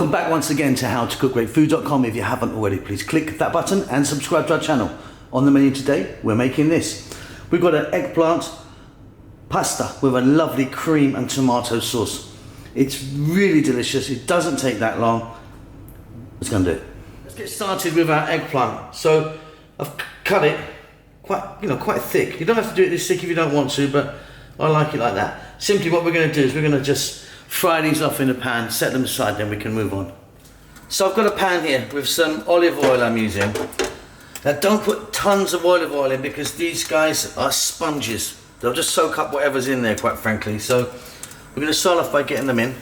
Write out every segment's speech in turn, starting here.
Welcome back once again to howtocookgreatfood.com. If you haven't already, please click that button and subscribe to our channel. On the menu today, we're making this. We've got an eggplant pasta with a lovely cream and tomato sauce. It's really delicious. It doesn't take that long. Let's go and do it. Let's get started with our eggplant. So I've cut it quite thick. You don't have to do it this thick if you don't want to, but I like it like that. Simply what we're going to do is we're going to just fry these off in a pan, set them aside, then we can move on. So I've got a pan here with some olive oil I'm using. Now don't put tons of olive oil in because these guys are sponges. They'll just soak up whatever's in there, quite frankly. So we're going to start off by getting them in.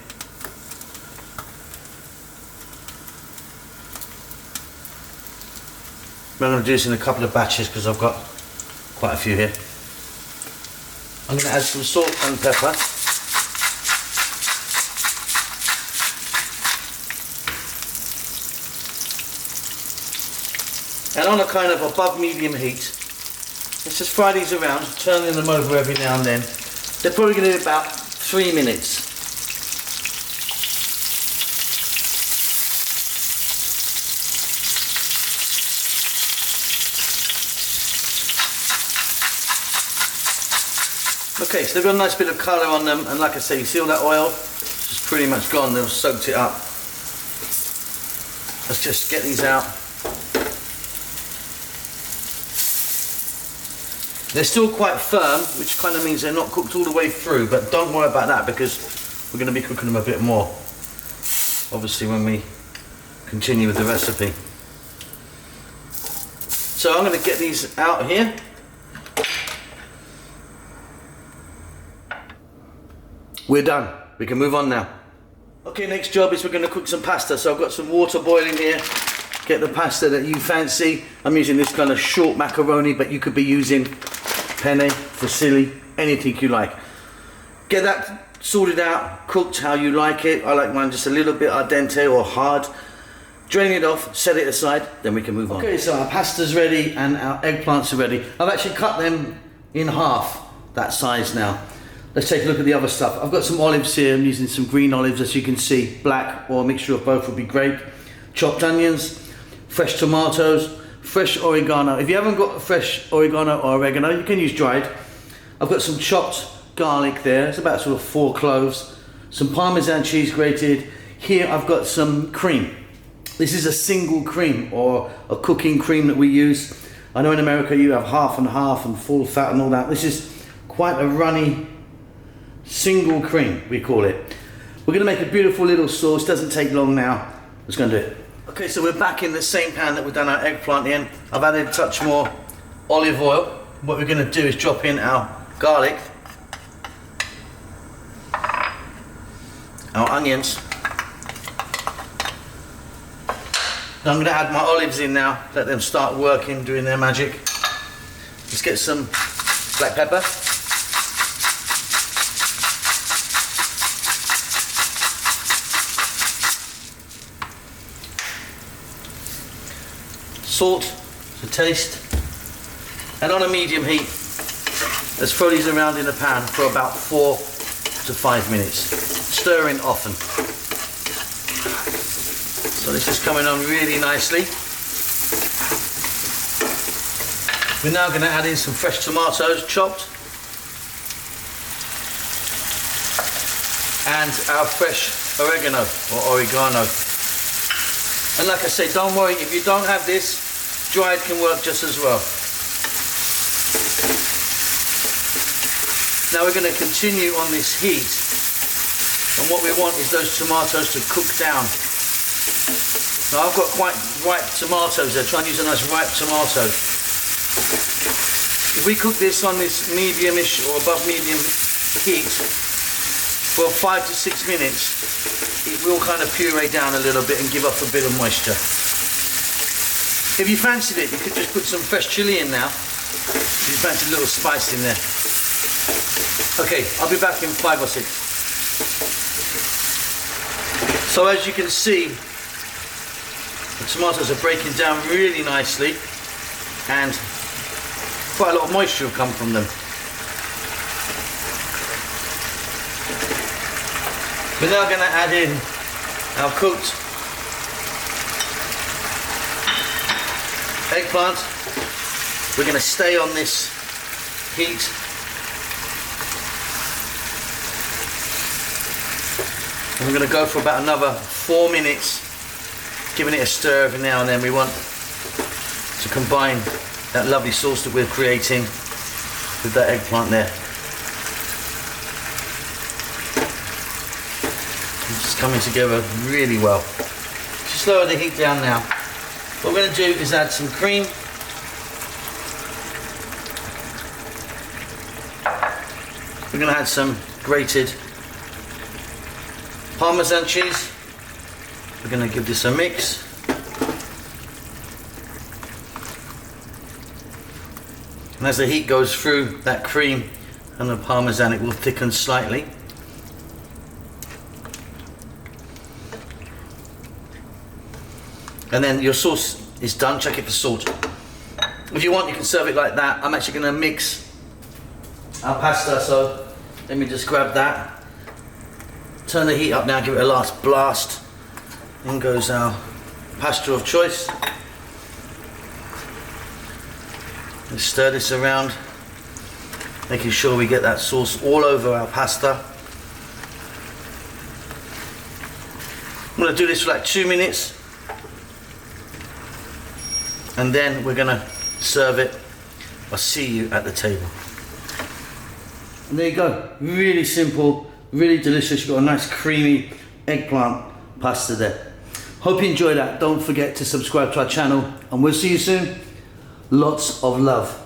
I'm going to do this in a couple of batches because I've got quite a few here. I'm going to add some salt and pepper. And on a kind of above medium heat, let's just fry these around, turning them over every now and then. They're probably going to be about 3 minutes. Okay, so they've got a nice bit of colour on them, and like I say, you see all that oil? It's just pretty much gone, they've soaked it up. Let's just get these out. They're still quite firm, which kind of means they're not cooked all the way through, but don't worry about that because we're going to be cooking them a bit more, obviously, when we continue with the recipe. So I'm going to get these out here. We're done. We can move on now. Okay, next job is we're going to cook some pasta. So I've got some water boiling here. Get the pasta that you fancy. I'm using this kind of short macaroni, but you could be using penne, fusilli, anything you like. Get that sorted out, cooked how you like it. I like mine just a little bit al dente or hard. Drain it off, set it aside, then we can move on. Okay, so our pasta's ready and our eggplants are ready. I've actually cut them in half, that size now. Let's take a look at the other stuff. I've got some olives here. I'm using some green olives, as you can see. Black or a mixture of both would be great. Chopped onions, fresh tomatoes, fresh oregano. If you haven't got fresh oregano or oregano, you can use dried. I've got some chopped garlic there. It's about sort of 4 cloves. Some Parmesan cheese grated. Here I've got some cream. This is a single cream or a cooking cream that we use. I know in America you have half and full fat and all that. This is quite a runny single cream, we call it. We're going to make a beautiful little sauce. Doesn't take long now. Let's go and do it. Okay, so we're back in the same pan that we've done our eggplant in. I've added a touch more olive oil. What we're going to do is drop in our garlic, our onions. Now I'm going to add my olives in now. Let them start working, doing their magic. Let's get some black pepper. Salt to taste, and on a medium heat, let's throw these around in the pan for about 4 to 5 minutes, stirring often. So this is coming on really nicely. We're now going to add in some fresh tomatoes, chopped, and our fresh oregano or oregano. And like I say, don't worry, if you don't have this, dried can work just as well. Now we're going to continue on this heat, and what we want is those tomatoes to cook down. Now I've got quite ripe tomatoes there, try and use a nice ripe tomato. If we cook this on this medium-ish or above medium heat for 5 to 6 minutes, it will kind of puree down a little bit and give up a bit of moisture. If you fancied it, you could just put some fresh chili in now. If you fancy a little spice in there. Okay, I'll be back in 5 or 6. So as you can see, the tomatoes are breaking down really nicely and quite a lot of moisture will come from them. We're now going to add in our cooked eggplant. We're going to stay on this heat. And we're going to go for about another 4 minutes, giving it a stir every now and then. We want to combine that lovely sauce that we're creating with that eggplant there. It's coming together really well. Just lower the heat down now. What we're going to do is add some cream. We're going to add some grated Parmesan cheese. We're going to give this a mix. And as the heat goes through that cream and the Parmesan, it will thicken slightly. And then your sauce is done. Check it for salt. If you want, you can serve it like that. I'm actually going to mix our pasta, so let me just grab that. Turn the heat up now, give it a last blast. In goes our pasta of choice. Let's stir this around, making sure we get that sauce all over our pasta. I'm going to do this for like 2 minutes, and then we're going to serve it. I'll see you at the table. And there you go, really simple, really delicious. You've got a nice creamy eggplant pasta there. Hope you enjoyed that. Don't forget to subscribe to our channel, and we'll see you soon. Lots of love.